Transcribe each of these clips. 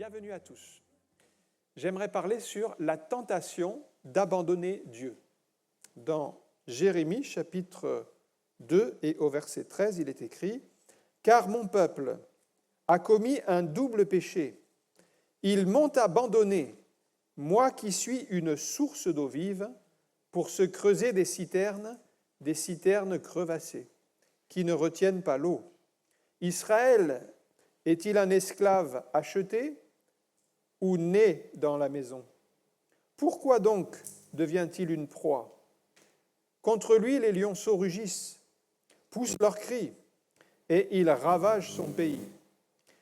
bienvenue à tous. J'aimerais parler sur la tentation d'abandonner Dieu. Dans Jérémie, chapitre 2 et au verset 13, il est écrit « Car mon peuple a commis un double péché. Ils m'ont abandonné, moi qui suis une source d'eau vive, pour se creuser des citernes crevassées, qui ne retiennent pas l'eau. Israël est-il un esclave acheté ou né dans la maison? Pourquoi donc devient-il une proie? Contre lui, les lionceaux rugissent, poussent leurs cris, et ils ravagent son pays.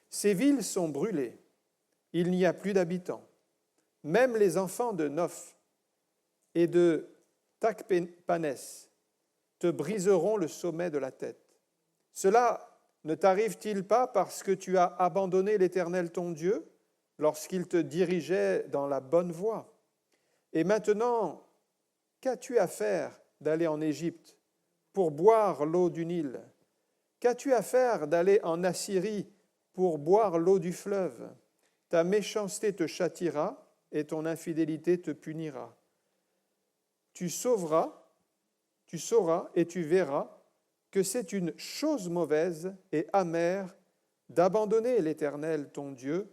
Ses villes sont brûlées, il n'y a plus d'habitants. Même les enfants de Noph et de Tachpanès te briseront le sommet de la tête. Cela ne t'arrive-t-il pas parce que tu as abandonné l'Éternel ton Dieu lorsqu'il te dirigeait dans la bonne voie? Et maintenant, qu'as-tu à faire d'aller en Égypte pour boire l'eau du Nil? Qu'as-tu à faire d'aller en Assyrie pour boire l'eau du fleuve? Ta méchanceté te châtiera et ton infidélité te punira. Tu sauras et tu verras que c'est une chose mauvaise et amère d'abandonner l'Éternel ton Dieu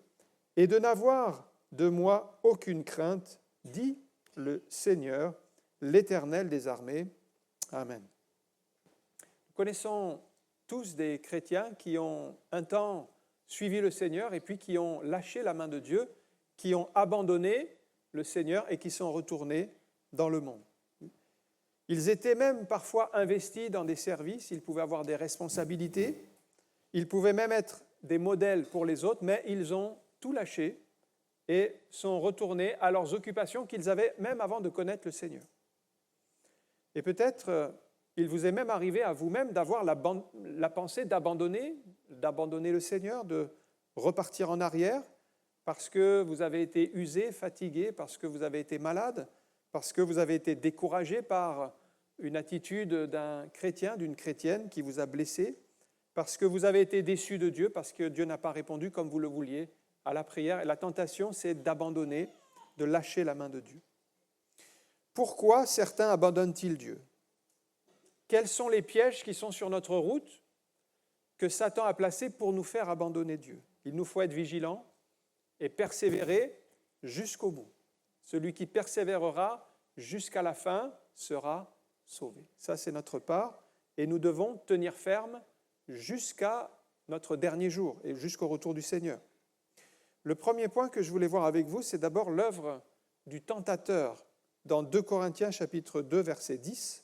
et de n'avoir de moi aucune crainte, dit le Seigneur, l'Éternel des armées. Amen. Nous connaissons tous des chrétiens qui ont un temps suivi le Seigneur et puis qui ont lâché la main de Dieu, qui ont abandonné le Seigneur et qui sont retournés dans le monde. Ils étaient même parfois investis dans des services, ils pouvaient avoir des responsabilités, ils pouvaient même être des modèles pour les autres, mais ils ont tout lâché et sont retournés à leurs occupations qu'ils avaient même avant de connaître le Seigneur. Et peut-être il vous est même arrivé à vous-même d'avoir la pensée d'abandonner le Seigneur, de repartir en arrière parce que vous avez été usé, fatigué, parce que vous avez été malade, parce que vous avez été découragé par une attitude d'un chrétien, d'une chrétienne qui vous a blessé, parce que vous avez été déçu de Dieu, parce que Dieu n'a pas répondu comme vous le vouliez à la prière. Et la tentation, c'est d'abandonner, de lâcher la main de Dieu. Pourquoi certains abandonnent-ils Dieu? Quels sont les pièges qui sont sur notre route que Satan a placés pour nous faire abandonner Dieu? Il nous faut être vigilants et persévérer jusqu'au bout. Celui qui persévérera jusqu'à la fin sera sauvé. Ça, c'est notre part. Et nous devons tenir ferme jusqu'à notre dernier jour et jusqu'au retour du Seigneur. Le premier point que je voulais voir avec vous, c'est d'abord l'œuvre du tentateur dans 2 Corinthiens chapitre 2, verset 10.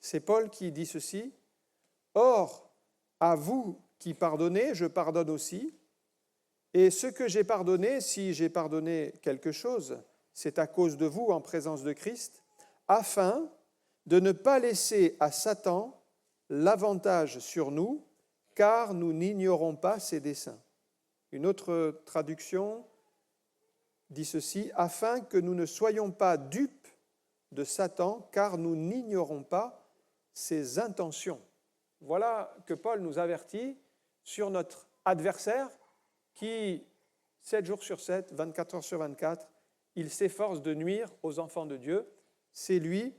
C'est Paul qui dit ceci. « Or, à vous qui pardonnez, je pardonne aussi. Et ce que j'ai pardonné, si j'ai pardonné quelque chose, c'est à cause de vous en présence de Christ, afin de ne pas laisser à Satan l'avantage sur nous, car nous n'ignorons pas ses desseins. » Une autre traduction dit ceci, « Afin que nous ne soyons pas dupes de Satan, car nous n'ignorons pas ses intentions. » Voilà que Paul nous avertit sur notre adversaire qui, 7 jours sur 7, 24 heures sur 24, il s'efforce de nuire aux enfants de Dieu. C'est lui,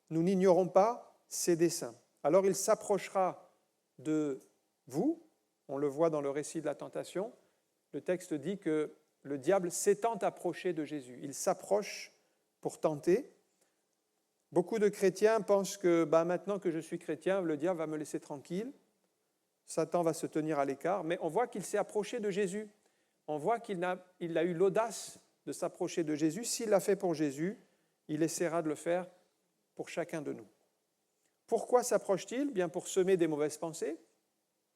nous n'ignorons pas ses desseins. Alors il s'approchera de vous, on le voit dans le récit de la tentation, le texte dit que le diable s'étant approché de Jésus. Il s'approche pour tenter. Beaucoup de chrétiens pensent que maintenant que je suis chrétien, le diable va me laisser tranquille, Satan va se tenir à l'écart, mais on voit qu'il s'est approché de Jésus. On voit qu'il a eu l'audace de s'approcher de Jésus. S'il l'a fait pour Jésus, il essaiera de le faire pour chacun de nous. Pourquoi s'approche-t-il? Bien pour semer des mauvaises pensées,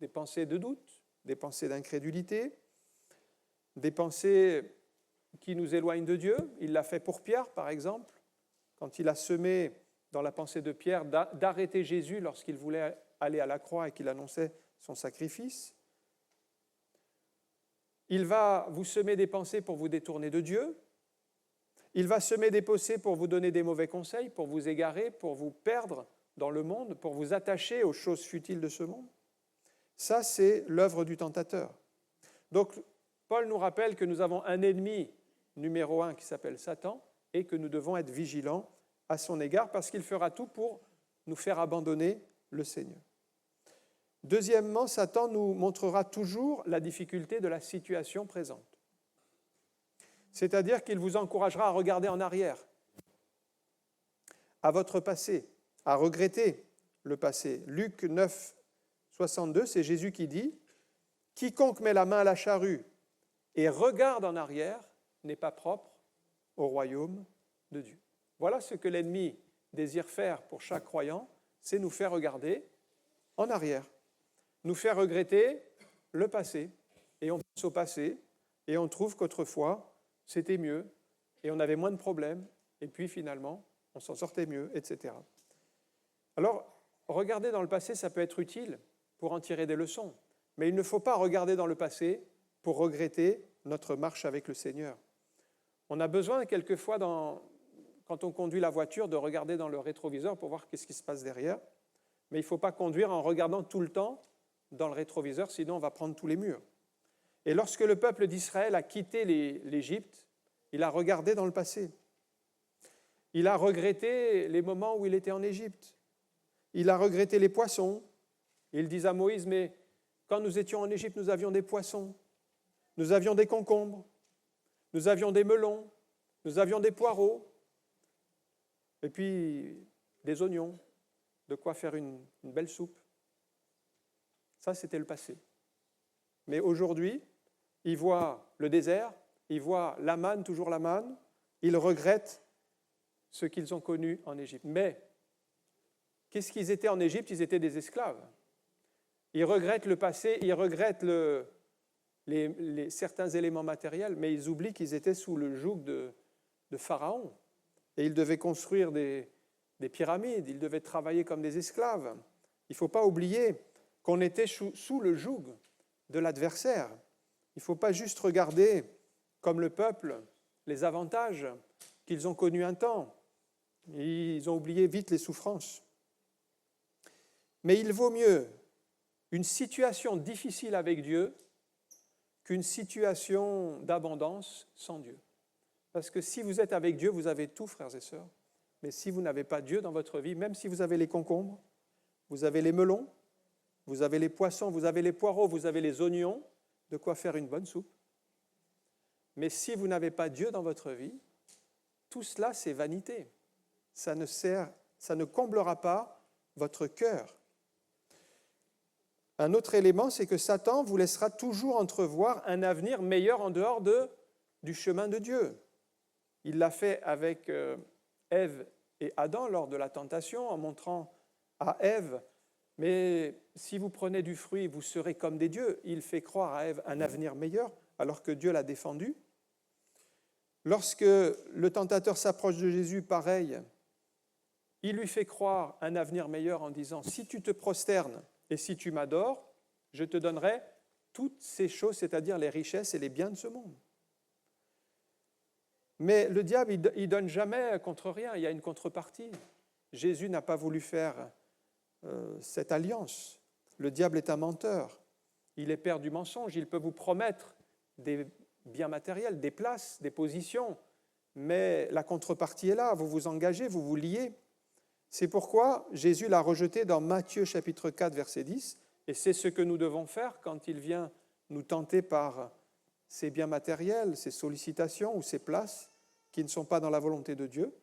des pensées de doute, des pensées d'incrédulité, des pensées qui nous éloignent de Dieu. Il l'a fait pour Pierre, par exemple, quand il a semé dans la pensée de Pierre d'arrêter Jésus lorsqu'il voulait aller à la croix et qu'il annonçait son sacrifice. Il va vous semer des pensées pour vous détourner de Dieu. Il va semer des pensées pour vous donner des mauvais conseils, pour vous égarer, pour vous perdre dans le monde, pour vous attacher aux choses futiles de ce monde. Ça, c'est l'œuvre du tentateur. Donc, Paul nous rappelle que nous avons un ennemi numéro 1 qui s'appelle Satan et que nous devons être vigilants à son égard parce qu'il fera tout pour nous faire abandonner le Seigneur. Deuxièmement, Satan nous montrera toujours la difficulté de la situation présente. C'est-à-dire qu'il vous encouragera à regarder en arrière, à votre passé, à regretter le passé. Luc 9, 62, c'est Jésus qui dit « Quiconque met la main à la charrue et regarde en arrière n'est pas propre au royaume de Dieu. » Voilà ce que l'ennemi désire faire pour chaque croyant, c'est nous faire regarder en arrière, nous faire regretter le passé. Et on pense au passé et on trouve qu'autrefois, c'était mieux et on avait moins de problèmes et puis finalement, on s'en sortait mieux, etc. Alors, regarder dans le passé, ça peut être utile pour en tirer des leçons, mais il ne faut pas regarder dans le passé pour regretter notre marche avec le Seigneur. On a besoin quelquefois, quand on conduit la voiture, de regarder dans le rétroviseur pour voir qu'est-ce qui se passe derrière, mais il ne faut pas conduire en regardant tout le temps dans le rétroviseur, sinon on va prendre tous les murs. Et lorsque le peuple d'Israël a quitté l'Égypte, il a regardé dans le passé. Il a regretté les moments où il était en Égypte. Il a regretté les poissons. Il dit à Moïse, mais quand nous étions en Égypte, nous avions des poissons, nous avions des concombres, nous avions des melons, nous avions des poireaux, et puis des oignons, de quoi faire une belle soupe. Ça, c'était le passé. Mais aujourd'hui, ils voient le désert, ils voient la manne, toujours la manne, ils regrettent ce qu'ils ont connu en Égypte. Mais qu'est-ce qu'ils étaient en Égypte? Ils étaient des esclaves. Ils regrettent le passé, ils regrettent certains éléments matériels, mais ils oublient qu'ils étaient sous le joug de Pharaon. Et ils devaient construire des pyramides, ils devaient travailler comme des esclaves. Il ne faut pas oublier qu'on était sous le joug de l'adversaire. Il ne faut pas juste regarder, comme le peuple, les avantages qu'ils ont connus un temps. Ils ont oublié vite les souffrances. Mais il vaut mieux une situation difficile avec Dieu qu'une situation d'abondance sans Dieu. Parce que si vous êtes avec Dieu, vous avez tout, frères et sœurs. Mais si vous n'avez pas Dieu dans votre vie, même si vous avez les concombres, vous avez les melons, vous avez les poissons, vous avez les poireaux, vous avez les oignons, de quoi faire une bonne soupe. Mais si vous n'avez pas Dieu dans votre vie, tout cela, c'est vanité. Ça ne comblera pas votre cœur. Un autre élément, c'est que Satan vous laissera toujours entrevoir un avenir meilleur en dehors du chemin de Dieu. Il l'a fait avec Ève et Adam lors de la tentation, en montrant à Ève, mais si vous prenez du fruit, vous serez comme des dieux. Il fait croire à Ève un avenir meilleur, alors que Dieu l'a défendu. Lorsque le tentateur s'approche de Jésus, pareil, il lui fait croire un avenir meilleur en disant « Si tu te prosternes et si tu m'adores, je te donnerai toutes ces choses, c'est-à-dire les richesses et les biens de ce monde. » Mais le diable, il ne donne jamais contre rien, il y a une contrepartie. Jésus n'a pas voulu faire cette alliance. Le diable est un menteur. Il est père du mensonge. Il peut vous promettre des biens matériels, des places, des positions, mais la contrepartie est là. Vous vous engagez, vous vous liez. C'est pourquoi Jésus l'a rejeté dans Matthieu chapitre 4, verset 10, et c'est ce que nous devons faire quand il vient nous tenter par ses biens matériels, ses sollicitations ou ses places qui ne sont pas dans la volonté de Dieu.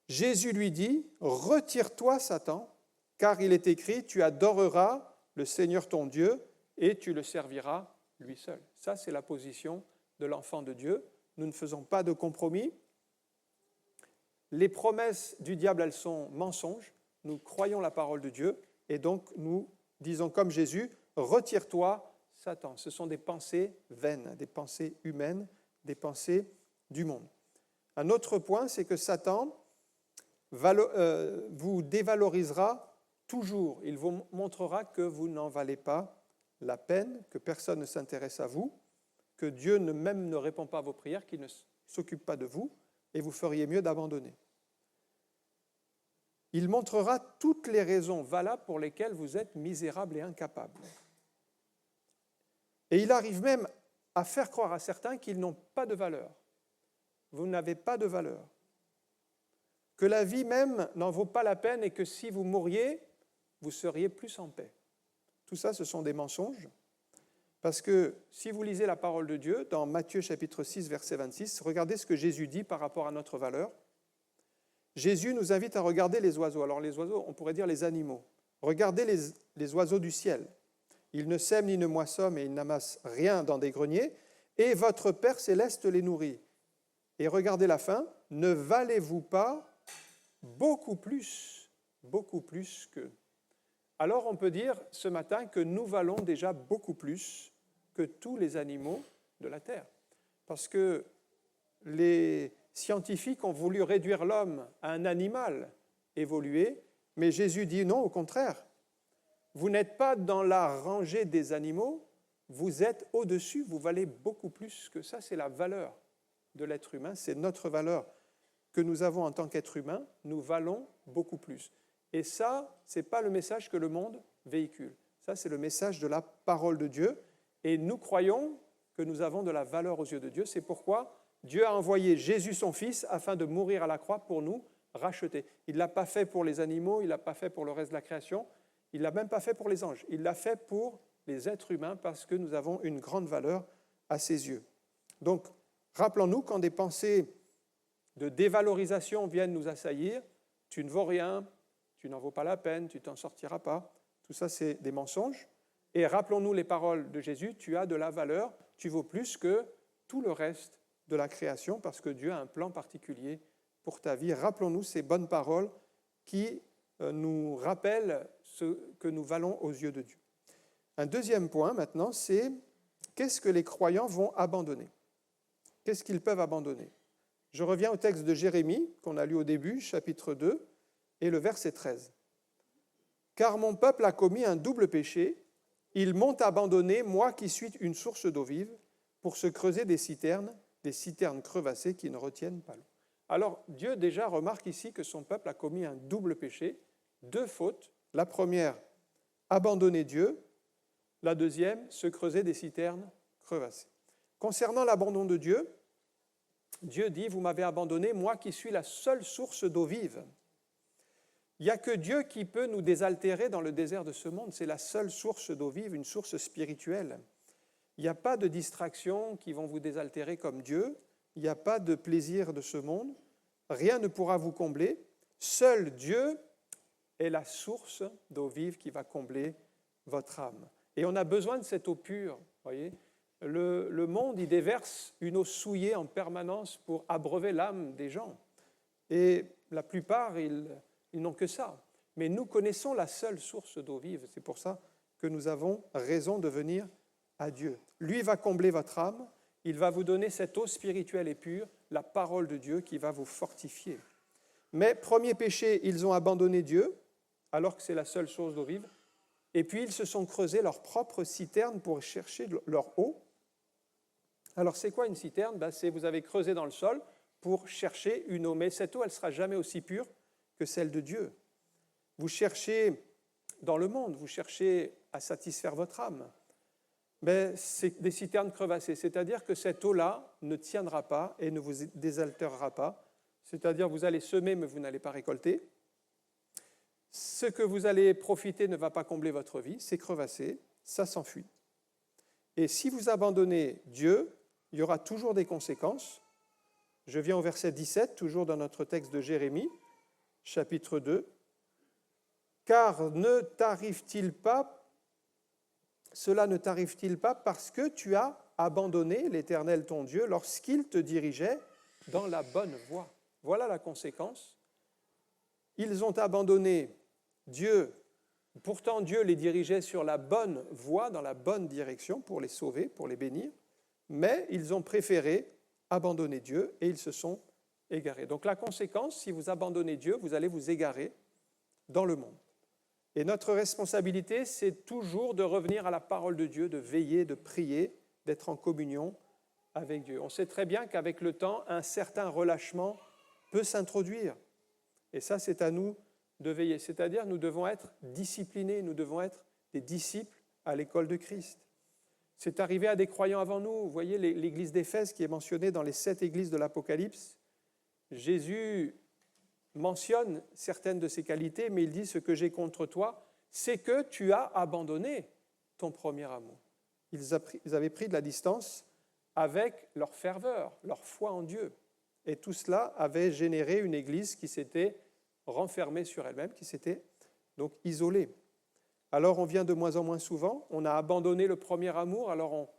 Jésus lui dit, « Retire-toi, Satan, car il est écrit, tu adoreras le Seigneur ton Dieu et tu le serviras lui seul. » Ça, c'est la position de l'enfant de Dieu. Nous ne faisons pas de compromis. Les promesses du diable, elles sont mensonges. Nous croyons la parole de Dieu et donc nous disons comme Jésus, « Retire-toi, Satan. » Ce sont des pensées vaines, des pensées humaines, des pensées du monde. Un autre point, c'est que Satan vous dévalorisera toujours. Il vous montrera que vous n'en valez pas la peine, que personne ne s'intéresse à vous, que Dieu même ne répond pas à vos prières, qu'il ne s'occupe pas de vous, et vous feriez mieux d'abandonner. Il montrera toutes les raisons valables pour lesquelles vous êtes misérable et incapable. Et il arrive même à faire croire à certains qu'ils n'ont pas de valeur. Vous n'avez pas de valeur. Que la vie même n'en vaut pas la peine et que si vous mouriez, vous seriez plus en paix. Tout ça, ce sont des mensonges. Parce que si vous lisez la parole de Dieu, dans Matthieu chapitre 6, verset 26, regardez ce que Jésus dit par rapport à notre valeur. Jésus nous invite à regarder les oiseaux. Alors les oiseaux, on pourrait dire les animaux. Regardez les oiseaux du ciel. Ils ne sèment ni ne moissonnent et ils n'amassent rien dans des greniers, et votre Père céleste les nourrit. Et regardez la fin, ne valez-vous pas beaucoup plus qu'eux? Alors on peut dire ce matin que nous valons déjà beaucoup plus que tous les animaux de la terre. Parce que les scientifiques ont voulu réduire l'homme à un animal évolué, mais Jésus dit non, au contraire. Vous n'êtes pas dans la rangée des animaux, vous êtes au-dessus, vous valez beaucoup plus que ça. C'est la valeur de l'être humain, c'est notre valeur que nous avons en tant qu'être humain, nous valons beaucoup plus. Et ça, ce n'est pas le message que le monde véhicule. Ça, c'est le message de la parole de Dieu. Et nous croyons que nous avons de la valeur aux yeux de Dieu. C'est pourquoi Dieu a envoyé Jésus, son Fils, afin de mourir à la croix pour nous racheter. Il ne l'a pas fait pour les animaux, il ne l'a pas fait pour le reste de la création, il ne l'a même pas fait pour les anges. Il l'a fait pour les êtres humains parce que nous avons une grande valeur à ses yeux. Donc, rappelons-nous, quand des pensées de dévalorisation viennent nous assaillir, tu ne vaux rien, tu n'en vaux pas la peine, tu ne t'en sortiras pas. Tout ça, c'est des mensonges. Et rappelons-nous les paroles de Jésus, tu as de la valeur, tu vaux plus que tout le reste de la création parce que Dieu a un plan particulier pour ta vie. Rappelons-nous ces bonnes paroles qui nous rappellent ce que nous valons aux yeux de Dieu. Un deuxième point maintenant, c'est qu'est-ce que les croyants vont abandonner? Qu'est-ce qu'ils peuvent abandonner? Je reviens au texte de Jérémie qu'on a lu au début, chapitre 2, et le verset 13. « Car mon peuple a commis un double péché, ils m'ont abandonné, moi qui suis une source d'eau vive, pour se creuser des citernes crevassées qui ne retiennent pas l'eau. » Alors Dieu déjà remarque ici que son peuple a commis un double péché, deux fautes. La première, abandonner Dieu. La deuxième, se creuser des citernes crevassées. Concernant l'abandon de Dieu, Dieu dit « Vous m'avez abandonné, moi qui suis la seule source d'eau vive. » Il n'y a que Dieu qui peut nous désaltérer dans le désert de ce monde. C'est la seule source d'eau vive, une source spirituelle. Il n'y a pas de distractions qui vont vous désaltérer comme Dieu. Il n'y a pas de plaisir de ce monde. Rien ne pourra vous combler. Seul Dieu est la source d'eau vive qui va combler votre âme. Et on a besoin de cette eau pure. Voyez, le monde, il déverse une eau souillée en permanence pour abreuver l'âme des gens. Et la plupart, ils n'ont que ça. Mais nous connaissons la seule source d'eau vive. C'est pour ça que nous avons raison de venir à Dieu. Lui va combler votre âme. Il va vous donner cette eau spirituelle et pure, la parole de Dieu qui va vous fortifier. Mais premier péché, ils ont abandonné Dieu, alors que c'est la seule source d'eau vive. Et puis ils se sont creusés leur propre citerne pour chercher leur eau. Alors c'est quoi une citerne? C'est vous avez creusé dans le sol pour chercher une eau. Mais cette eau, elle ne sera jamais aussi pure que celle de Dieu. Vous cherchez dans le monde, vous cherchez à satisfaire votre âme. Mais c'est des citernes crevassées, c'est-à-dire que cette eau-là ne tiendra pas et ne vous désaltérera pas. C'est-à-dire vous allez semer, mais vous n'allez pas récolter. Ce que vous allez profiter ne va pas combler votre vie, c'est crevassé, ça s'enfuit. Et si vous abandonnez Dieu, il y aura toujours des conséquences. Je viens au verset 17, toujours dans notre texte de Jérémie, chapitre 2. « Car cela ne t'arrive-t-il pas parce que tu as abandonné l'Éternel ton Dieu lorsqu'il te dirigeait dans la bonne voie ?» Voilà la conséquence. Ils ont abandonné Dieu, pourtant Dieu les dirigeait sur la bonne voie, dans la bonne direction pour les sauver, pour les bénir, mais ils ont préféré abandonner Dieu et ils se sont égarés. Donc la conséquence, si vous abandonnez Dieu, vous allez vous égarer dans le monde. Et notre responsabilité, c'est toujours de revenir à la parole de Dieu, de veiller, de prier, d'être en communion avec Dieu. On sait très bien qu'avec le temps, un certain relâchement peut s'introduire. Et ça, c'est à nous de veiller. C'est-à-dire, nous devons être disciplinés, nous devons être des disciples à l'école de Christ. C'est arrivé à des croyants avant nous. Vous voyez l'église d'Éphèse qui est mentionnée dans les 7 églises de l'Apocalypse. Jésus mentionne certaines de ses qualités, mais il dit « Ce que j'ai contre toi, c'est que tu as abandonné ton premier amour. » Ils avaient pris de la distance avec leur ferveur, leur foi en Dieu. Et tout cela avait généré une église qui s'était renfermée sur elle-même, qui s'était donc isolée. Alors on vient de moins en moins souvent, on a abandonné le premier amour, alors on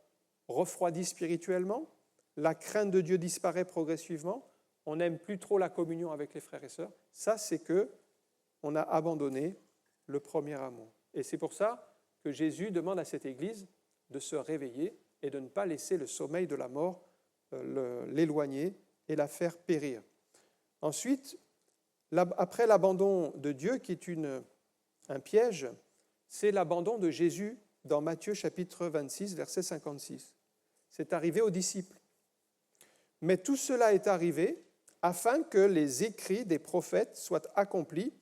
refroidit spirituellement, la crainte de Dieu disparaît progressivement, on n'aime plus trop la communion avec les frères et sœurs. Ça, c'est que on a abandonné le premier amour. Et c'est pour ça que Jésus demande à cette église de se réveiller et de ne pas laisser le sommeil de la mort l'éloigner et la faire périr. Ensuite, après l'abandon de Dieu, qui est un piège, c'est l'abandon de Jésus dans Matthieu chapitre 26, verset 56. C'est arrivé aux disciples. Mais tout cela est arrivé afin que les écrits des prophètes soient accomplis.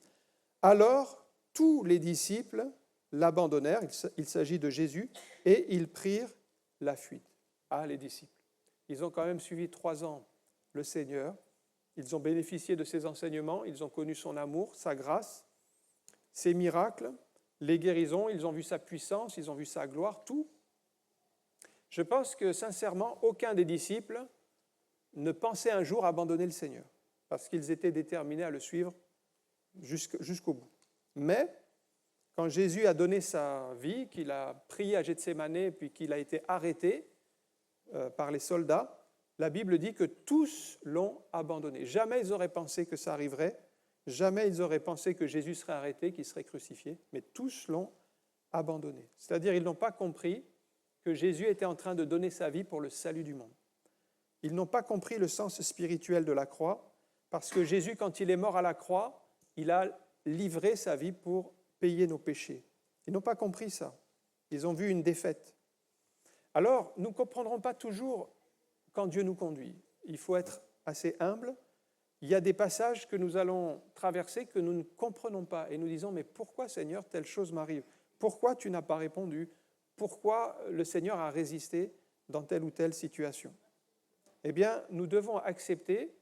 Alors tous les disciples l'abandonnèrent, il s'agit de Jésus, et ils prirent la fuite. Ah, les disciples. Ils ont quand même suivi 3 ans le Seigneur, ils ont bénéficié de ses enseignements, ils ont connu son amour, sa grâce, ses miracles, les guérisons, ils ont vu sa puissance, ils ont vu sa gloire, tout. Je pense que sincèrement, aucun des disciples ne pensait un jour abandonner le Seigneur, parce qu'ils étaient déterminés à le suivre jusqu'au bout. Mais quand Jésus a donné sa vie, qu'il a prié à Gethsémanée, puis qu'il a été arrêté par les soldats, la Bible dit que tous l'ont abandonné. Jamais ils auraient pensé que ça arriverait, jamais ils auraient pensé que Jésus serait arrêté, qu'il serait crucifié, mais tous l'ont abandonné. C'est-à-dire ils n'ont pas compris que Jésus était en train de donner sa vie pour le salut du monde. Ils n'ont pas compris le sens spirituel de la croix, parce que Jésus, quand il est mort à la croix, il a livré sa vie pour payer nos péchés. Ils n'ont pas compris ça. Ils ont vu une défaite. Alors, nous ne comprendrons pas toujours quand Dieu nous conduit. Il faut être assez humble. Il y a des passages que nous allons traverser que nous ne comprenons pas et nous disons « Mais pourquoi, Seigneur, telle chose m'arrive? Pourquoi tu n'as pas répondu? Pourquoi le Seigneur a résisté dans telle ou telle situation ?» Eh bien, nous devons accepter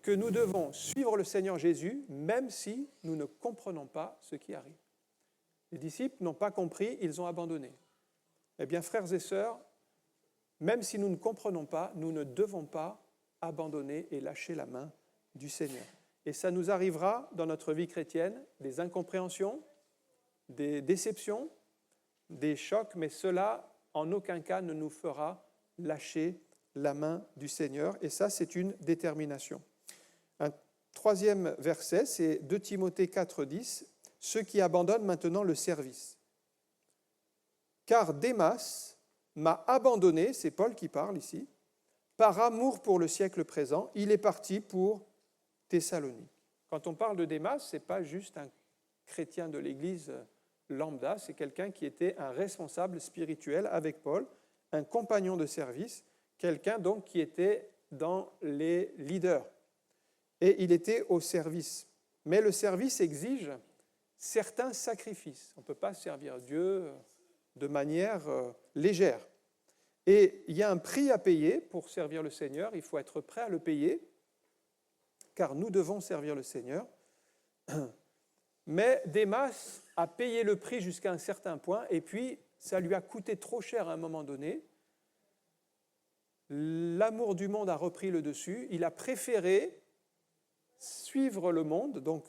que nous devons suivre le Seigneur Jésus, même si nous ne comprenons pas ce qui arrive. Les disciples n'ont pas compris, ils ont abandonné. Eh bien, frères et sœurs, même si nous ne comprenons pas, nous ne devons pas abandonner et lâcher la main du Seigneur. Et ça nous arrivera dans notre vie chrétienne, des incompréhensions, des déceptions, des chocs, mais cela, en aucun cas, ne nous fera lâcher la main du Seigneur. Et ça, c'est une détermination. Un troisième verset, c'est 2 Timothée 4, 10, « Ceux qui abandonnent maintenant le service. Car Démas m'a abandonné, c'est Paul qui parle ici, par amour pour le siècle présent, il est parti pour Thessalonique. » Quand on parle de Démas, ce n'est pas juste un chrétien de l'Église lambda, c'est quelqu'un qui était un responsable spirituel avec Paul, un compagnon de service, quelqu'un donc qui était dans les leaders. Et il était au service. Mais le service exige certains sacrifices. On ne peut pas servir Dieu de manière légère. Et il y a un prix à payer pour servir le Seigneur, il faut être prêt à le payer, car nous devons servir le Seigneur. Mais Démas a payé le prix jusqu'à un certain point, et puis ça lui a coûté trop cher à un moment donné. L'amour du monde a repris le dessus, il a préféré suivre le monde, donc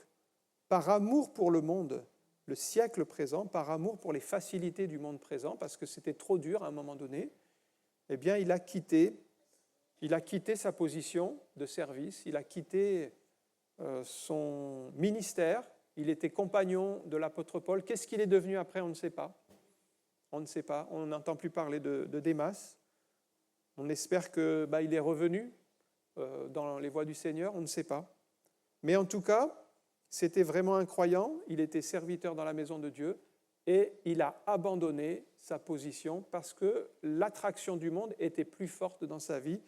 par amour pour le monde, le siècle présent, par amour pour les facilités du monde présent, parce que c'était trop dur à un moment donné, eh bien, il a quitté sa position de service, il a quitté son ministère, il était compagnon de l'apôtre Paul. Qu'est-ce qu'il est devenu après? On ne sait pas. On ne sait pas, on n'entend plus parler de Démas. On espère qu'il est revenu dans les voies du Seigneur, on ne sait pas. Mais en tout cas, c'était vraiment un croyant, il était serviteur dans la maison de Dieu et il a abandonné sa position parce que l'attraction du monde était plus forte dans sa vie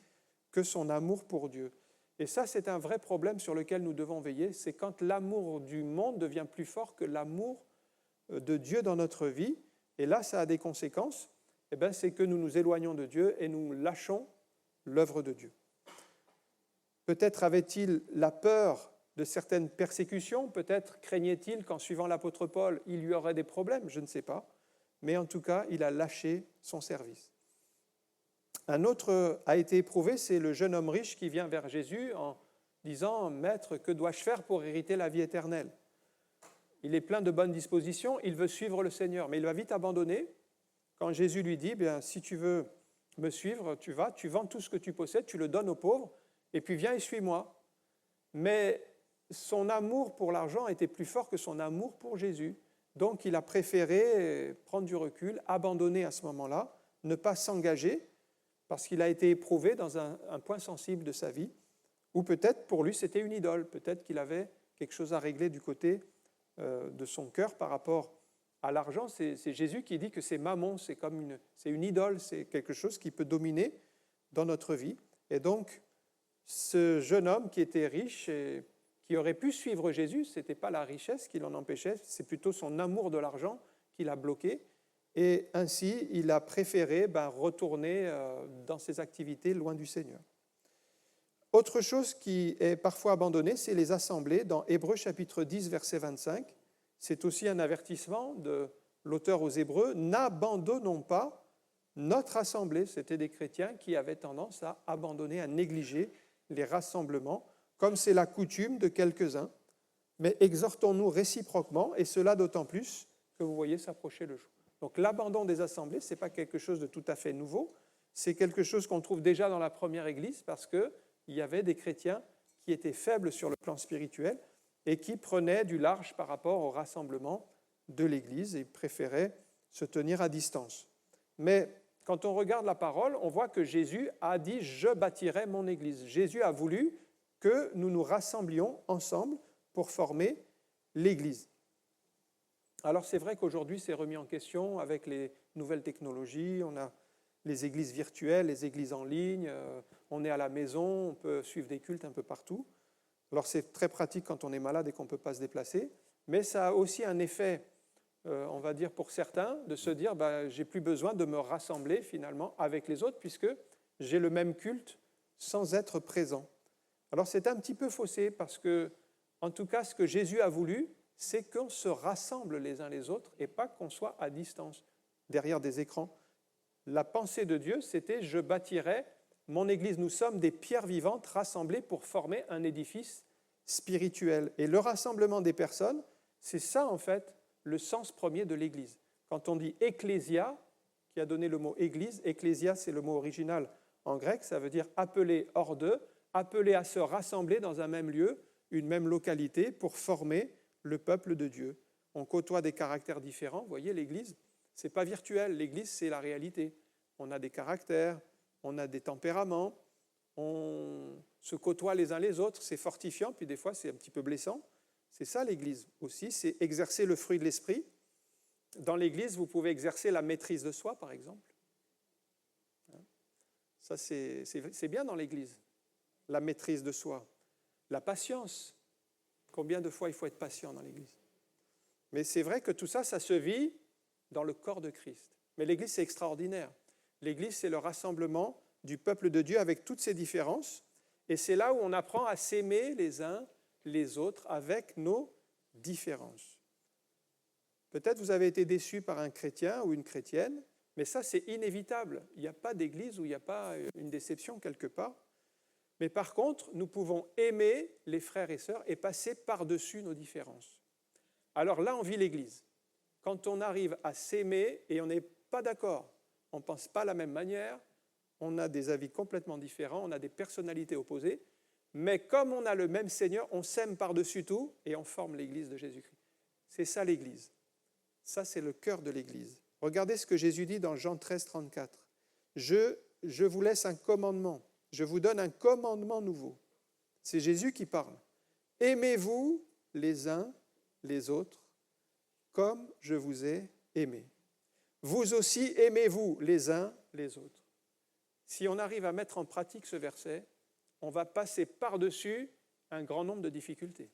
que son amour pour Dieu. Et ça, c'est un vrai problème sur lequel nous devons veiller, c'est quand l'amour du monde devient plus fort que l'amour de Dieu dans notre vie. Et là, ça a des conséquences. eh bien, c'est que nous nous éloignons de Dieu et nous lâchons l'œuvre de Dieu. Peut-être avait-il la peur de certaines persécutions, peut-être craignait-il qu'en suivant l'apôtre Paul, il lui aurait des problèmes, je ne sais pas, mais en tout cas, il a lâché son service. Un autre a été éprouvé, c'est le jeune homme riche qui vient vers Jésus en disant « Maître, que dois-je faire pour hériter la vie éternelle ?» Il est plein de bonnes dispositions, il veut suivre le Seigneur, mais il va vite abandonner quand Jésus lui dit « Si tu veux me suivre, tu vends tout ce que tu possèdes, tu le donnes aux pauvres, et puis viens et suis-moi. » Mais son amour pour l'argent était plus fort que son amour pour Jésus. Donc il a préféré prendre du recul, abandonner à ce moment-là, ne pas s'engager, parce qu'il a été éprouvé dans un point sensible de sa vie, ou peut-être pour lui c'était une idole, peut-être qu'il avait quelque chose à régler du côté de son cœur par rapport à l'argent. C'est Jésus qui dit que c'est mammon, c'est une idole, c'est quelque chose qui peut dominer dans notre vie. Et donc, ce jeune homme qui était riche et qui aurait pu suivre Jésus, ce n'était pas la richesse qui l'en empêchait, c'est plutôt son amour de l'argent qui l'a bloqué. Et ainsi, il a préféré retourner dans ses activités loin du Seigneur. Autre chose qui est parfois abandonnée, c'est les assemblées. Dans Hébreux chapitre 10, verset 25, c'est aussi un avertissement de l'auteur aux Hébreux. « N'abandonnons pas notre assemblée ». C'était des chrétiens qui avaient tendance à abandonner, à négliger les rassemblements, comme c'est la coutume de quelques-uns. Mais exhortons-nous réciproquement, et cela d'autant plus que vous voyez s'approcher le jour. Donc l'abandon des assemblées, ce n'est pas quelque chose de tout à fait nouveau, c'est quelque chose qu'on trouve déjà dans la première Église, parce qu'il y avait des chrétiens qui étaient faibles sur le plan spirituel et qui prenaient du large par rapport au rassemblement de l'Église et préféraient se tenir à distance. Mais quand on regarde la parole, on voit que Jésus a dit « Je bâtirai mon Église ». Jésus a voulu que nous nous rassemblions ensemble pour former l'Église. Alors c'est vrai qu'aujourd'hui c'est remis en question avec les nouvelles technologies, on a les églises virtuelles, les églises en ligne, on est à la maison, on peut suivre des cultes un peu partout. Alors c'est très pratique quand on est malade et qu'on ne peut pas se déplacer, mais ça a aussi un effet, on va dire pour certains, de se dire j'ai plus besoin de me rassembler finalement avec les autres puisque j'ai le même culte sans être présent. Alors c'est un petit peu faussé parce que, en tout cas, ce que Jésus a voulu, c'est qu'on se rassemble les uns les autres et pas qu'on soit à distance, derrière des écrans. La pensée de Dieu, c'était « Je bâtirai mon Église ». Nous sommes des pierres vivantes rassemblées pour former un édifice spirituel. Et le rassemblement des personnes, c'est ça en fait le sens premier de l'Église. Quand on dit « ecclésia », qui a donné le mot « église », « ecclésia » c'est le mot original en grec, ça veut dire « appeler hors d'eux », appelé à se rassembler dans un même lieu, une même localité, pour former le peuple de Dieu. On côtoie des caractères différents. Vous voyez, l'Église, ce n'est pas virtuel. L'Église, c'est la réalité. On a des caractères, on a des tempéraments, on se côtoie les uns les autres. C'est fortifiant, puis des fois, c'est un petit peu blessant. C'est ça, l'Église aussi, c'est exercer le fruit de l'Esprit. Dans l'Église, vous pouvez exercer la maîtrise de soi, par exemple. Ça, c'est bien dans l'Église, la maîtrise de soi. La patience. Combien de fois il faut être patient dans l'Église? Mais c'est vrai que tout ça, ça se vit dans le corps de Christ. Mais l'Église, c'est extraordinaire. L'Église, c'est le rassemblement du peuple de Dieu avec toutes ses différences. Et c'est là où on apprend à s'aimer les uns les autres avec nos différences. Peut-être vous avez été déçu par un chrétien ou une chrétienne, mais ça, c'est inévitable. Il n'y a pas d'église où il n'y a pas une déception quelque part. Mais par contre, nous pouvons aimer les frères et sœurs et passer par-dessus nos différences. Alors là, on vit l'Église. Quand on arrive à s'aimer et on n'est pas d'accord, on ne pense pas de la même manière, on a des avis complètement différents, on a des personnalités opposées, mais comme on a le même Seigneur, on s'aime par-dessus tout et on forme l'Église de Jésus-Christ. C'est ça l'Église. Ça, c'est le cœur de l'Église. Regardez ce que Jésus dit dans Jean 13, 34. Je vous laisse un commandement. Je vous donne un commandement nouveau. C'est Jésus qui parle. Aimez-vous les uns les autres comme je vous ai aimé. Vous aussi aimez-vous les uns les autres. Si on arrive à mettre en pratique ce verset, on va passer par-dessus un grand nombre de difficultés.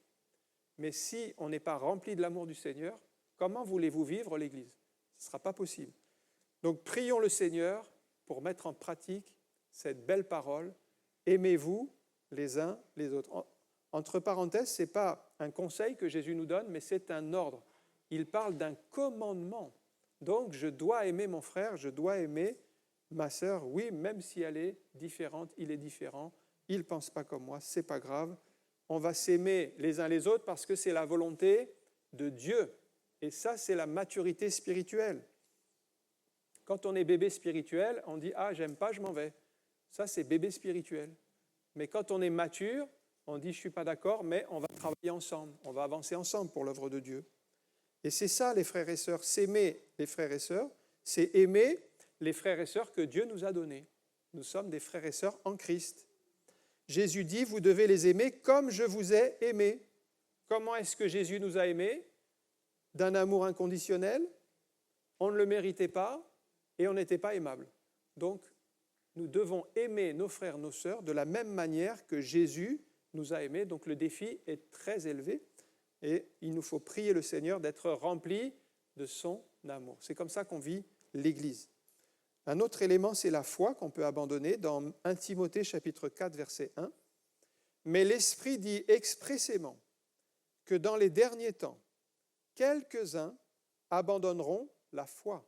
Mais si on n'est pas rempli de l'amour du Seigneur, comment voulez-vous vivre l'Église? Ce ne sera pas possible. Donc prions le Seigneur pour mettre en pratique cette belle parole. Aimez-vous les uns les autres. Entre parenthèses, ce n'est pas un conseil que Jésus nous donne, mais c'est un ordre. Il parle d'un commandement. Donc je dois aimer mon frère, je dois aimer ma sœur, oui, même si elle est différente, il est différent, il ne pense pas comme moi, ce n'est pas grave. On va s'aimer les uns les autres parce que c'est la volonté de Dieu. Et ça, c'est la maturité spirituelle. Quand on est bébé spirituel, on dit « Ah, j'aime pas, je m'en vais ». Ça, c'est bébé spirituel. Mais quand on est mature, on dit « Je ne suis pas d'accord, mais on va travailler ensemble, on va avancer ensemble pour l'œuvre de Dieu ». Et c'est ça, les frères et sœurs, s'aimer les frères et sœurs, c'est aimer les frères et sœurs que Dieu nous a donnés. Nous sommes des frères et sœurs en Christ. Jésus dit « Vous devez les aimer comme je vous ai aimés ». Comment est-ce que Jésus nous a aimés ? D'un amour inconditionnel, on ne le méritait pas et on n'était pas aimable. Donc, nous devons aimer nos frères, nos sœurs de la même manière que Jésus nous a aimés. Donc, le défi est très élevé et il nous faut prier le Seigneur d'être remplis de son amour. C'est comme ça qu'on vit l'Église. Un autre élément, c'est la foi qu'on peut abandonner dans 1 Timothée chapitre 4, verset 1. Mais l'Esprit dit expressément que dans les derniers temps, quelques-uns abandonneront la foi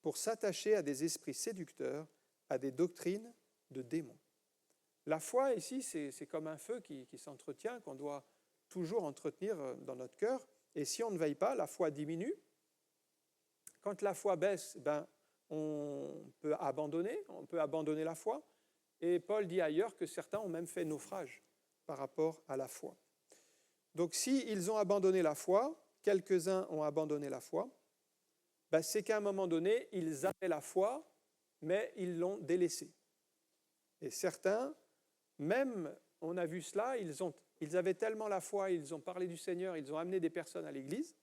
pour s'attacher à des esprits séducteurs, à des doctrines de démons. La foi, ici, c'est comme un feu qui s'entretient, qu'on doit toujours entretenir dans notre cœur. Et si on ne veille pas, la foi diminue. Quand la foi baisse, on peut abandonner la foi. Et Paul dit ailleurs que certains ont même fait naufrage par rapport à la foi. Donc s'ils ont abandonné la foi, quelques-uns ont abandonné la foi, c'est qu'à un moment donné, ils avaient la foi, mais ils l'ont délaissée. Et certains, même, on a vu cela, ils avaient tellement la foi, ils ont parlé du Seigneur, ils ont amené des personnes à l'Église.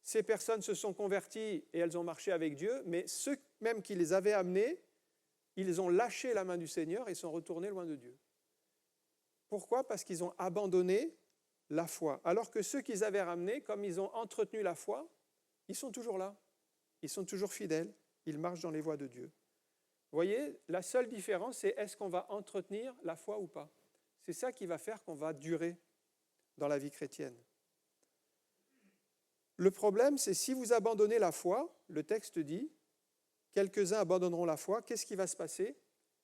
Ces personnes se sont converties et elles ont marché avec Dieu, mais ceux même qui les avaient amenés, ils ont lâché la main du Seigneur et sont retournés loin de Dieu. Pourquoi ? Parce qu'ils ont abandonné la foi. Alors que ceux qu'ils avaient ramenés, comme ils ont entretenu la foi, ils sont toujours là. Ils sont toujours fidèles. Ils marchent dans les voies de Dieu. Vous voyez, la seule différence, c'est est-ce qu'on va entretenir la foi ou pas ? C'est ça qui va faire qu'on va durer dans la vie chrétienne. Le problème, c'est si vous abandonnez la foi, le texte dit, quelques-uns abandonneront la foi, qu'est-ce qui va se passer ?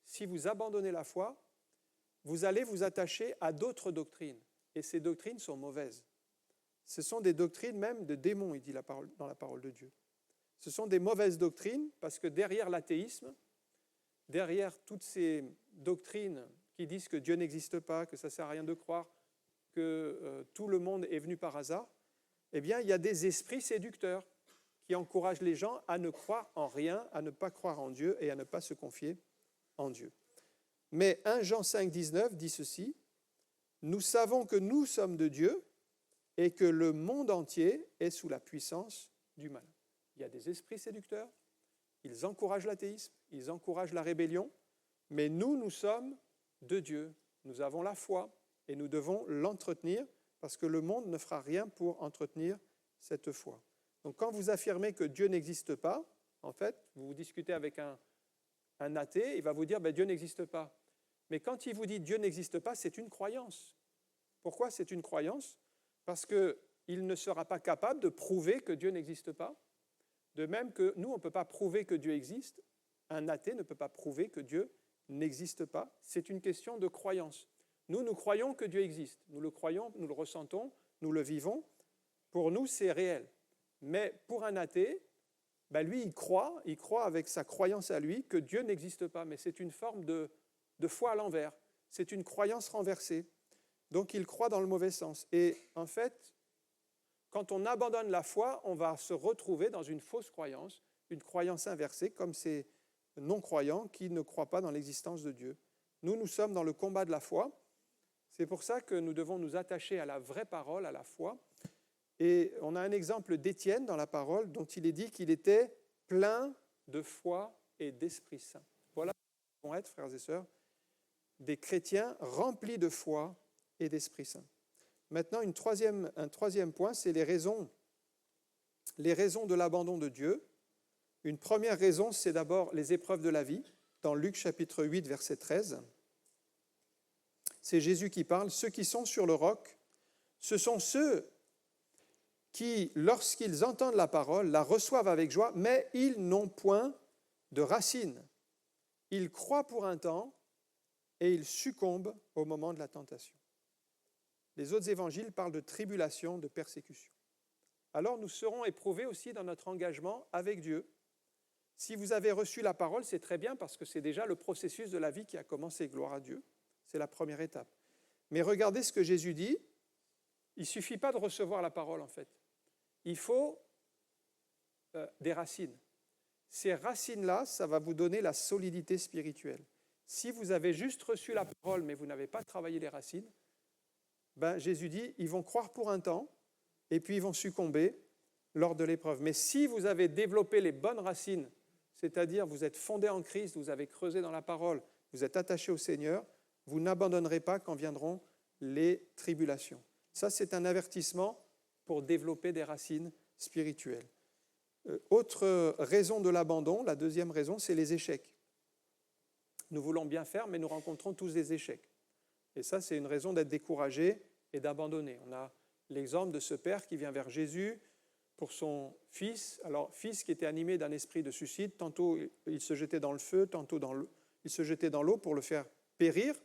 Si vous abandonnez la foi, vous allez vous attacher à d'autres doctrines. Et ces doctrines sont mauvaises. Ce sont des doctrines même de démons, il dit dans la parole de Dieu. Ce sont des mauvaises doctrines parce que derrière l'athéisme, derrière toutes ces doctrines qui disent que Dieu n'existe pas, que ça ne sert à rien de croire, que tout le monde est venu par hasard, eh bien, il y a des esprits séducteurs qui encouragent les gens à ne croire en rien, à ne pas croire en Dieu et à ne pas se confier en Dieu. Mais 1 Jean 5, 19 dit ceci, « Nous savons que nous sommes de Dieu et que le monde entier est sous la puissance du mal. » Il y a des esprits séducteurs, ils encouragent l'athéisme, ils encouragent la rébellion, mais nous sommes de Dieu. Nous avons la foi et nous devons l'entretenir parce que le monde ne fera rien pour entretenir cette foi. Donc quand vous affirmez que Dieu n'existe pas, en fait, vous discutez avec un athée, il va vous dire Dieu n'existe pas. Mais quand il vous dit Dieu n'existe pas, c'est une croyance. Pourquoi c'est une croyance ? Parce qu'il ne sera pas capable de prouver que Dieu n'existe pas. De même que nous, on ne peut pas prouver que Dieu existe. Un athée ne peut pas prouver que Dieu n'existe pas. C'est une question de croyance. Nous croyons que Dieu existe. Nous le croyons, nous le ressentons, nous le vivons. Pour nous, c'est réel. Mais pour un athée, lui, il croit avec sa croyance à lui que Dieu n'existe pas. Mais c'est une forme de foi à l'envers. C'est une croyance renversée. Donc, il croit dans le mauvais sens. Et en fait, quand on abandonne la foi, on va se retrouver dans une fausse croyance, une croyance inversée, comme ces non-croyants qui ne croient pas dans l'existence de Dieu. Nous sommes dans le combat de la foi. C'est pour ça que nous devons nous attacher à la vraie parole, à la foi. Et on a un exemple d'Étienne dans la parole dont il est dit qu'il était plein de foi et d'Esprit Saint. Voilà ce que nous devons être, frères et sœurs, des chrétiens remplis de foi et d'Esprit Saint. Maintenant, un troisième point, c'est les raisons de l'abandon de Dieu. Une première raison, c'est d'abord les épreuves de la vie. Dans Luc chapitre 8, verset 13, c'est Jésus qui parle. Ceux qui sont sur le roc, ce sont ceux qui, lorsqu'ils entendent la parole, la reçoivent avec joie, mais ils n'ont point de racines. Ils croient pour un temps et ils succombent au moment de la tentation. Les autres évangiles parlent de tribulation, de persécution. Alors nous serons éprouvés aussi dans notre engagement avec Dieu. Si vous avez reçu la parole, c'est très bien parce que c'est déjà le processus de la vie qui a commencé, gloire à Dieu. C'est la première étape. Mais regardez ce que Jésus dit. Il ne suffit pas de recevoir la parole, en fait. Il faut des racines. Ces racines-là, ça va vous donner la solidité spirituelle. Si vous avez juste reçu la parole, mais vous n'avez pas travaillé les racines, Jésus dit, ils vont croire pour un temps, et puis ils vont succomber lors de l'épreuve. Mais si vous avez développé les bonnes racines, c'est-à-dire vous êtes fondé en Christ, vous avez creusé dans la parole, vous êtes attaché au Seigneur, vous n'abandonnerez pas quand viendront les tribulations. Ça, c'est un avertissement pour développer des racines spirituelles. Autre raison de l'abandon, la deuxième raison, c'est les échecs. Nous voulons bien faire, mais nous rencontrons tous des échecs. Et ça, c'est une raison d'être découragé et d'abandonner. On a l'exemple de ce père qui vient vers Jésus pour son fils. Alors, fils qui était animé d'un esprit de suicide, tantôt il se jetait dans le feu, tantôt il se jetait dans l'eau pour le faire périr.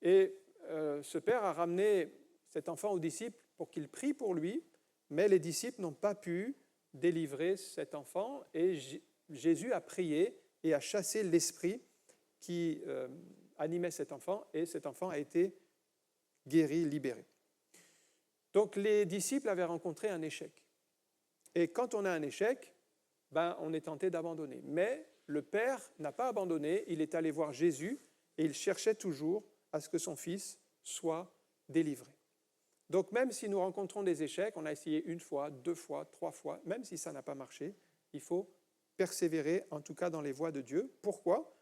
Et ce père a ramené cet enfant aux disciples pour qu'ils prient pour lui, mais les disciples n'ont pas pu délivrer cet enfant et Jésus a prié et a chassé l'esprit qui animait cet enfant et cet enfant a été guéri, libéré. Donc les disciples avaient rencontré un échec. Et quand on a un échec, on est tenté d'abandonner. Mais le père n'a pas abandonné, il est allé voir Jésus et il cherchait toujours à ce que son fils soit délivré. Donc même si nous rencontrons des échecs, on a essayé une fois, 2 fois, 3 fois, même si ça n'a pas marché, il faut persévérer, en tout cas dans les voies de Dieu. Pourquoi ?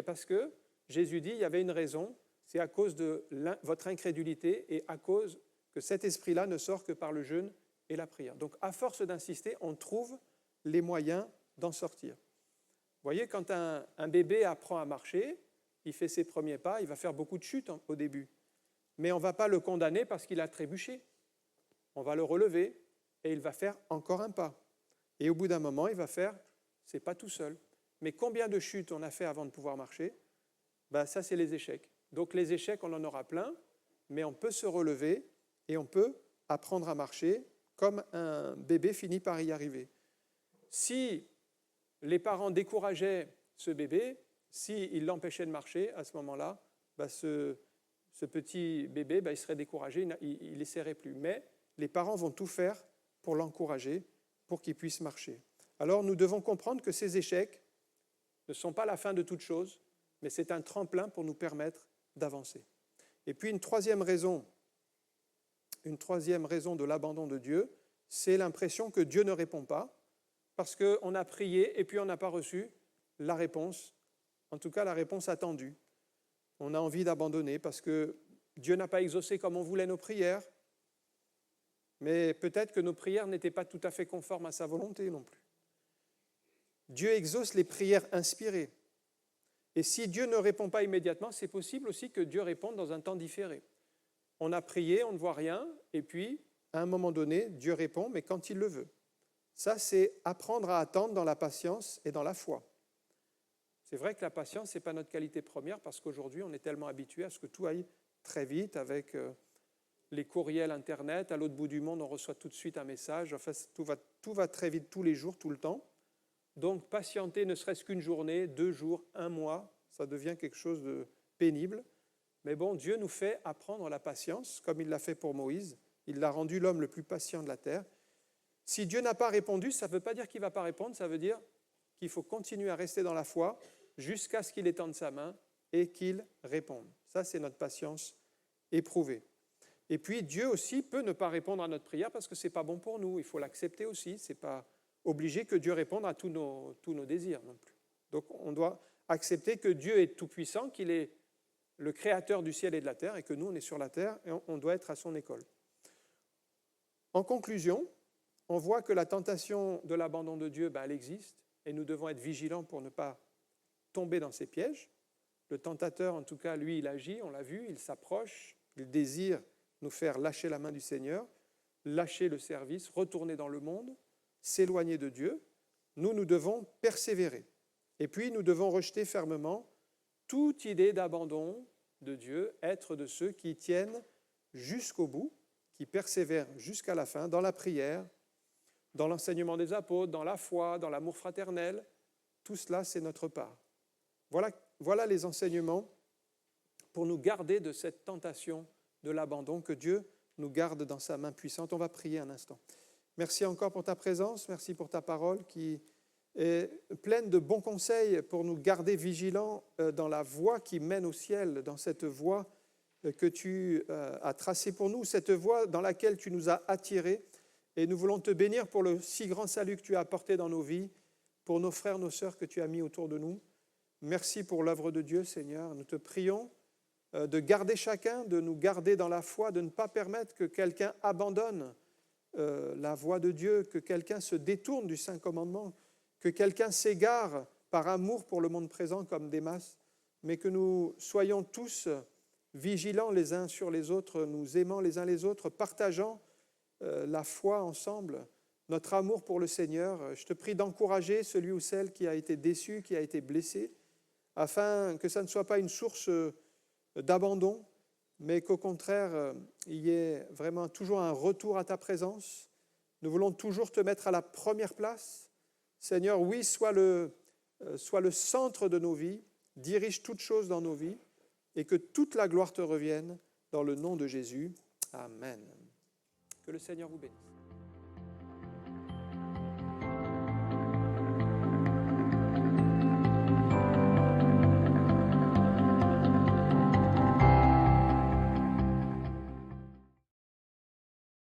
Parce que Jésus dit, il y avait une raison, c'est à cause de votre incrédulité et à cause que cet esprit-là ne sort que par le jeûne et la prière. Donc à force d'insister, on trouve les moyens d'en sortir. Vous voyez, quand un bébé apprend à marcher, il fait ses premiers pas, il va faire beaucoup de chutes au début. Mais on ne va pas le condamner parce qu'il a trébuché. On va le relever et il va faire encore un pas. Et au bout d'un moment, il va faire, c'est pas tout seul. Mais combien de chutes on a fait avant de pouvoir marcher ? Ça, c'est les échecs. Donc les échecs, on en aura plein, mais on peut se relever et on peut apprendre à marcher comme un bébé finit par y arriver. Si les parents décourageaient ce bébé, s'ils l'empêchaient de marcher, à ce moment-là, ce petit bébé, il serait découragé, il n'essaierait plus. Mais les parents vont tout faire pour l'encourager, pour qu'il puisse marcher. Alors nous devons comprendre que ces échecs ne sont pas la fin de toute chose, mais c'est un tremplin pour nous permettre d'avancer. Et puis une troisième raison de l'abandon de Dieu, c'est l'impression que Dieu ne répond pas, parce qu'on a prié et puis on n'a pas reçu la réponse, en tout cas la réponse attendue. On a envie d'abandonner parce que Dieu n'a pas exaucé comme on voulait nos prières, mais peut-être que nos prières n'étaient pas tout à fait conformes à sa volonté non plus. Dieu exauce les prières inspirées. Et si Dieu ne répond pas immédiatement, c'est possible aussi que Dieu réponde dans un temps différé. On a prié, on ne voit rien, et puis, à un moment donné, Dieu répond, mais quand il le veut. Ça, c'est apprendre à attendre dans la patience et dans la foi. C'est vrai que la patience, ce n'est pas notre qualité première, parce qu'aujourd'hui, on est tellement habitué à ce que tout aille très vite, avec les courriels Internet, à l'autre bout du monde, on reçoit tout de suite un message, enfin, tout va très vite tous les jours, tout le temps. Donc, patienter ne serait-ce qu'une journée, 2 jours, 1 mois, ça devient quelque chose de pénible. Mais bon, Dieu nous fait apprendre la patience, comme il l'a fait pour Moïse. Il l'a rendu l'homme le plus patient de la terre. Si Dieu n'a pas répondu, ça ne veut pas dire qu'il ne va pas répondre, ça veut dire qu'il faut continuer à rester dans la foi jusqu'à ce qu'il étende sa main et qu'il réponde. Ça, c'est notre patience éprouvée. Et puis, Dieu aussi peut ne pas répondre à notre prière parce que ce n'est pas bon pour nous. Il faut l'accepter aussi. Ce n'est pas obligé que Dieu réponde à tous nos désirs non plus. Donc, on doit accepter que Dieu est tout-puissant, qu'il est le créateur du ciel et de la terre et que nous, on est sur la terre et on doit être à son école. En conclusion, on voit que la tentation de l'abandon de Dieu, elle existe. et nous devons être vigilants pour ne pas tomber dans ces pièges. Le tentateur, en tout cas, lui, il agit, on l'a vu, il s'approche, il désire nous faire lâcher la main du Seigneur, lâcher le service, retourner dans le monde, s'éloigner de Dieu. Nous devons persévérer. Et puis, nous devons rejeter fermement toute idée d'abandon de Dieu, être de ceux qui tiennent jusqu'au bout, qui persévèrent jusqu'à la fin dans la prière, dans l'enseignement des apôtres, dans la foi, dans l'amour fraternel. Tout cela, c'est notre part. Voilà les enseignements pour nous garder de cette tentation de l'abandon, que Dieu nous garde dans sa main puissante. On va prier un instant. Merci encore pour ta présence, merci pour ta parole qui est pleine de bons conseils pour nous garder vigilants dans la voie qui mène au ciel, dans cette voie que tu as tracée pour nous, cette voie dans laquelle tu nous as attirés. Et nous voulons te bénir pour le si grand salut que tu as apporté dans nos vies, pour nos frères, nos sœurs que tu as mis autour de nous. Merci pour l'œuvre de Dieu, Seigneur. Nous te prions de garder chacun, de nous garder dans la foi, de ne pas permettre que quelqu'un abandonne la voie de Dieu, que quelqu'un se détourne du Saint Commandement, que quelqu'un s'égare par amour pour le monde présent comme Démas, mais que nous soyons tous vigilants les uns sur les autres, nous aimant les uns les autres, partageant la foi ensemble, notre amour pour le Seigneur. Je te prie d'encourager celui ou celle qui a été déçu, qui a été blessé, afin que ça ne soit pas une source d'abandon, mais qu'au contraire, il y ait vraiment toujours un retour à ta présence. Nous voulons toujours te mettre à la première place. Seigneur, oui, sois le centre de nos vies, dirige toutes choses dans nos vies, et que toute la gloire te revienne dans le nom de Jésus. Amen. Que le Seigneur vous bénisse.